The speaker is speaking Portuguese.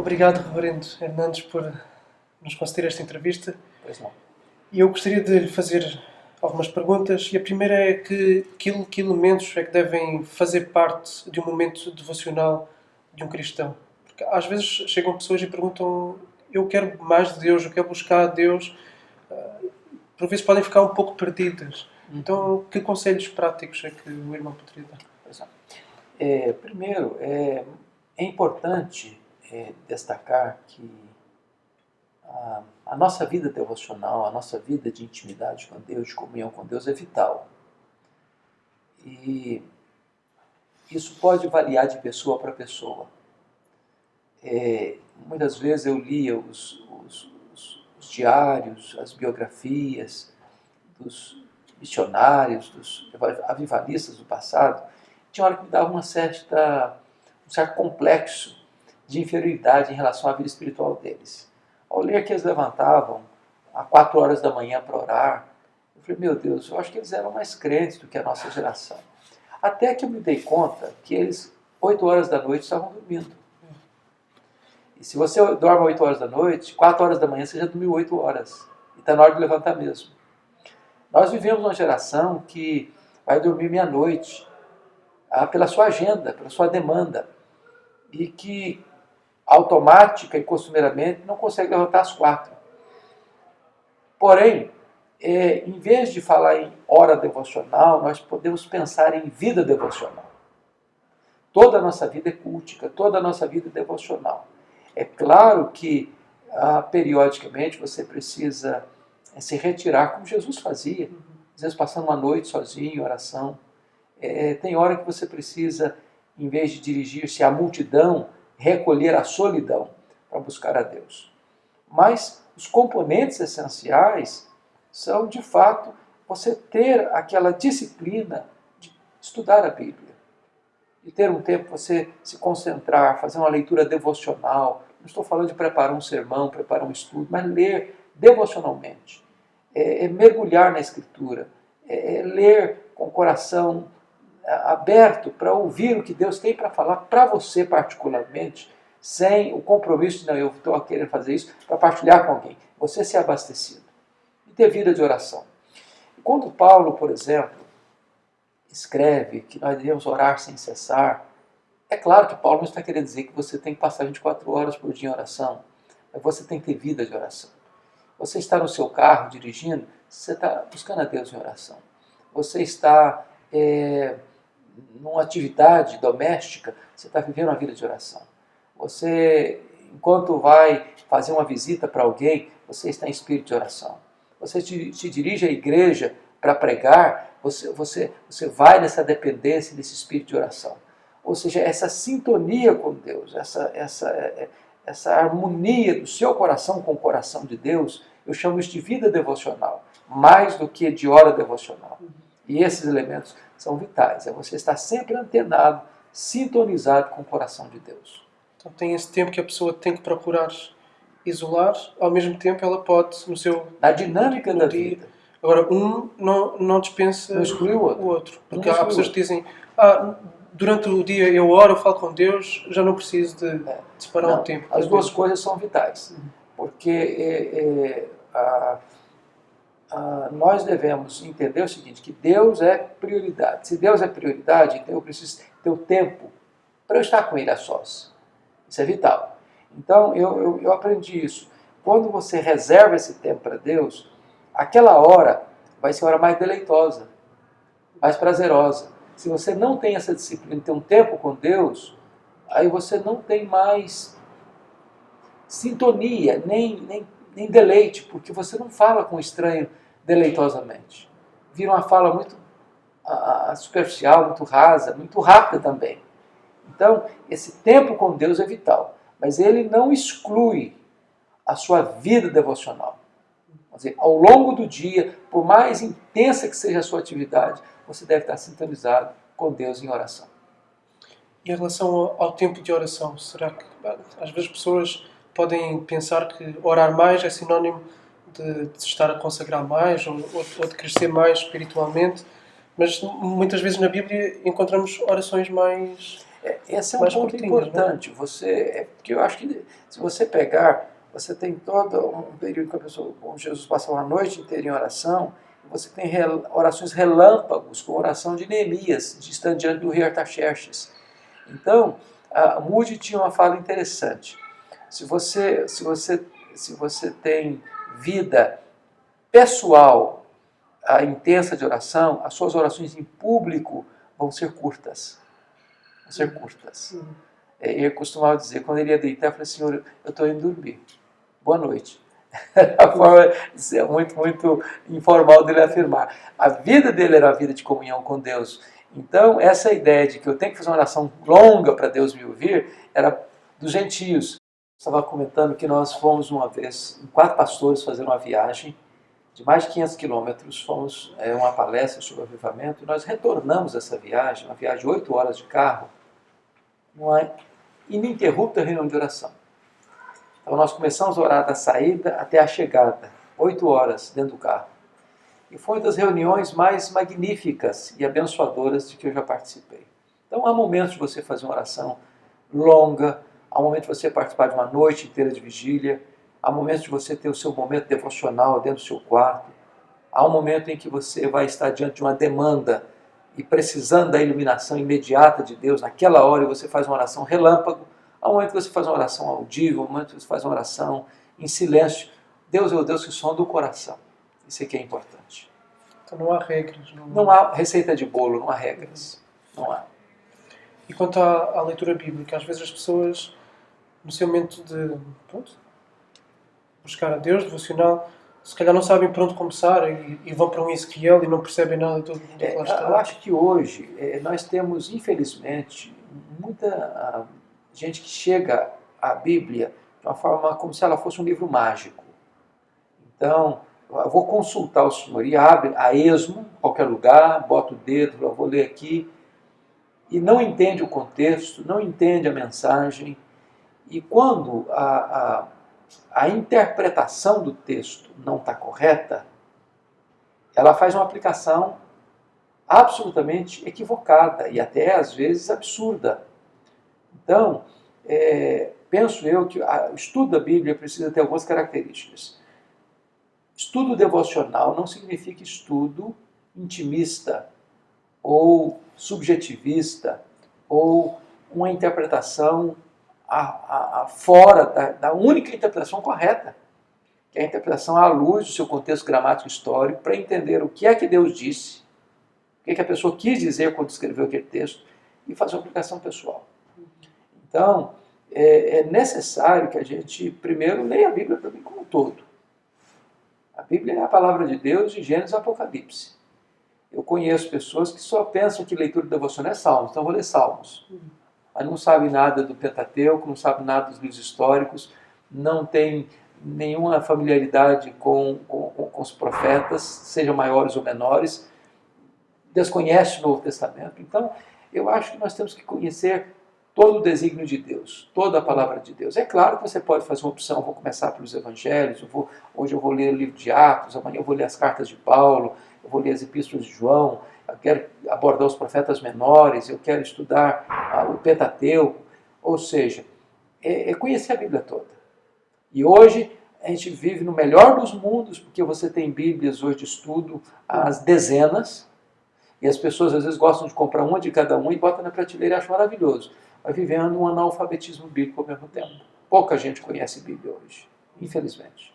Obrigado, Reverendo Hernandes, por nos conceder esta entrevista. Pois não. E eu gostaria de lhe fazer algumas perguntas. E a primeira é que elementos é que devem fazer parte de um momento devocional de um cristão? Porque às vezes chegam pessoas e perguntam: eu quero mais de Deus, eu quero buscar a Deus. Por vezes podem ficar um pouco perdidas. Então, que conselhos práticos é que o irmão poderia dar? Pois não. Primeiro, é importante destacar que a nossa vida devocional, a nossa vida de intimidade com Deus, de comunhão com Deus é vital. E isso pode variar de pessoa para pessoa. Muitas vezes eu lia os diários, as biografias dos missionários, dos avivalistas do passado. Tinha hora que me dava um certo complexo de inferioridade em relação à vida espiritual deles. Ao ler que eles levantavam às 4 horas da manhã para orar, eu falei, meu Deus, eu acho que eles eram mais crentes do que a nossa geração. Até que eu me dei conta que eles, 8 horas da noite, estavam dormindo. E se você dorme 8 horas da noite, 4 horas da manhã você já dormiu 8 horas. E está na hora de levantar mesmo. Nós vivemos uma geração que vai dormir meia-noite, pela sua agenda, pela sua demanda, e que automática e costumeiramente não consegue levantar às 4. Porém, em vez de falar em hora devocional, nós podemos pensar em vida devocional. Toda a nossa vida é cultica, toda a nossa vida é devocional. É claro que periodicamente você precisa se retirar, como Jesus fazia, às vezes passando uma noite sozinho em oração. Tem hora que você precisa, em vez de dirigir-se à multidão, recolher a solidão para buscar a Deus. Mas os componentes essenciais são, de fato, você ter aquela disciplina de estudar a Bíblia, de ter um tempo para você se concentrar, fazer uma leitura devocional. Não estou falando de preparar um sermão, preparar um estudo, mas ler devocionalmente. Mergulhar na Escritura, ler com o coração aberto para ouvir o que Deus tem para falar para você particularmente, sem o compromisso de, não, eu estou querendo fazer isso para partilhar com alguém. Você ser abastecido. E ter vida de oração. E quando Paulo, por exemplo, escreve que nós devemos orar sem cessar, é claro que Paulo não está querendo dizer que você tem que passar 24 horas por dia em oração, mas você tem que ter vida de oração. Você está no seu carro dirigindo, você está buscando a Deus em oração. Você está numa atividade doméstica, você está vivendo uma vida de oração. Você, enquanto vai fazer uma visita para alguém, você está em espírito de oração. Você se dirige à igreja para pregar, você vai nessa dependência, nesse espírito de oração. Ou seja, essa sintonia com Deus, essa harmonia do seu coração com o coração de Deus, eu chamo isso de vida devocional, mais do que de hora devocional. E esses elementos são vitais. É você estar sempre antenado, sintonizado com o coração de Deus. Então tem esse tempo que a pessoa tem que procurar isolar, ao mesmo tempo ela pode, no seu... Na dinâmica da vida. Agora, não dispensa não exclui o outro. Porque há pessoas que dizem, durante o dia eu oro, eu falo com Deus, já não preciso de separar um tempo. As duas coisas são vitais. Porque nós devemos entender o seguinte, que Deus é prioridade. Se Deus é prioridade, então eu preciso ter o tempo para eu estar com Ele a sós. Isso é vital. Então, eu aprendi isso. Quando você reserva esse tempo para Deus, aquela hora vai ser a hora mais deleitosa, mais prazerosa. Se você não tem essa disciplina de ter um tempo com Deus, aí você não tem mais sintonia, nem deleite, porque você não fala com o estranho deleitosamente. Vira uma fala muito superficial, muito rasa, muito rápida também. Então, esse tempo com Deus é vital, mas ele não exclui a sua vida devocional. Quer dizer, ao longo do dia, por mais intensa que seja a sua atividade, você deve estar sintonizado com Deus em oração. E em relação ao tempo de oração, será que às vezes pessoas podem pensar que orar mais é sinónimo de se estar a consagrar mais ou de crescer mais espiritualmente, mas muitas vezes na Bíblia encontramos orações mais Esse é um mais ponto curtinhas, não é? importante. Porque eu acho que se você pegar, você tem todo um período que a pessoa, como Jesus passa uma noite inteira em oração, e você tem orações relâmpagos, com a oração de Neemias, de estar diante do rei Artaxerxes. Então, a Moody tinha uma fala interessante. Se você tem vida pessoal, intensa de oração, as suas orações em público vão ser curtas. Vão ser curtas. Eu costumava dizer, quando ele ia deitar, eu falei, Senhor, eu estou indo dormir. Boa noite. A forma muito, muito informal dele afirmar. A vida dele era a vida de comunhão com Deus. Então, essa ideia de que eu tenho que fazer uma oração longa para Deus me ouvir, era dos gentios. Estava comentando que nós fomos uma vez, 4 pastores, fazer uma viagem de mais de 500 quilômetros, fomos uma palestra sobre avivamento, e nós retornamos essa viagem, uma viagem de 8 horas de carro, numa ininterrupta reunião de oração. Então nós começamos a orar da saída até a chegada, 8 horas dentro do carro. E foi uma das reuniões mais magníficas e abençoadoras de que eu já participei. Então há momentos de você fazer uma oração longa, há momentos de você participar de uma noite inteira de vigília, há momentos de você ter o seu momento devocional dentro do seu quarto, há um momento em que você vai estar diante de uma demanda e precisando da iluminação imediata de Deus, naquela hora você faz uma oração relâmpago, há um momento que você faz uma oração audível, há um momento que você faz uma oração em silêncio. Deus é o Deus que sonda o coração. Isso aqui é importante. Então não há regras. Não há receita de bolo, não há regras. Não há. E quanto à leitura bíblica, às vezes as pessoas, no seu momento de buscar a Deus, devocional, se calhar não sabem por onde começar e vão para um Ezequiel e não percebem nada do que lá está. Eu acho que hoje nós temos, infelizmente, muita gente que chega à Bíblia de uma forma como se ela fosse um livro mágico. Então, eu vou consultar o Senhor e abre a esmo, em qualquer lugar, bota o dedo, eu vou ler aqui, e não entende o contexto, não entende a mensagem, e quando a interpretação do texto não está correta, ela faz uma aplicação absolutamente equivocada e até às vezes absurda. Então, penso eu que o estudo da Bíblia precisa ter algumas características. Estudo devocional não significa estudo intimista ou subjetivista ou uma interpretação fora da única interpretação correta, que é a interpretação à luz do seu contexto gramático histórico, para entender o que é que Deus disse, o que é que a pessoa quis dizer quando escreveu aquele texto, e fazer uma aplicação pessoal. Então, é necessário que a gente primeiro leia a Bíblia para mim como um todo. A Bíblia é a palavra de Deus de Gênesis a Apocalipse. Eu conheço pessoas que só pensam que leitura devocional é Salmos, então eu vou ler Salmos. Mas não sabe nada do Pentateuco, não sabe nada dos livros históricos, não tem nenhuma familiaridade com os profetas, sejam maiores ou menores, desconhece o Novo Testamento. Então, eu acho que nós temos que conhecer todo o desígnio de Deus, toda a palavra de Deus. É claro que você pode fazer uma opção, vou começar pelos evangelhos, hoje eu vou ler o livro de Atos, amanhã eu vou ler as cartas de Paulo, eu vou ler as epístolas de João, eu quero abordar os profetas menores, eu quero estudar o Pentateuco, ou seja, conhecer a Bíblia toda. E hoje a gente vive no melhor dos mundos, porque você tem Bíblias hoje de estudo às dezenas, e as pessoas às vezes gostam de comprar uma de cada um e botam na prateleira e acham maravilhoso. Vai vivendo um analfabetismo bíblico ao mesmo tempo. Pouca gente conhece Bíblia hoje, infelizmente.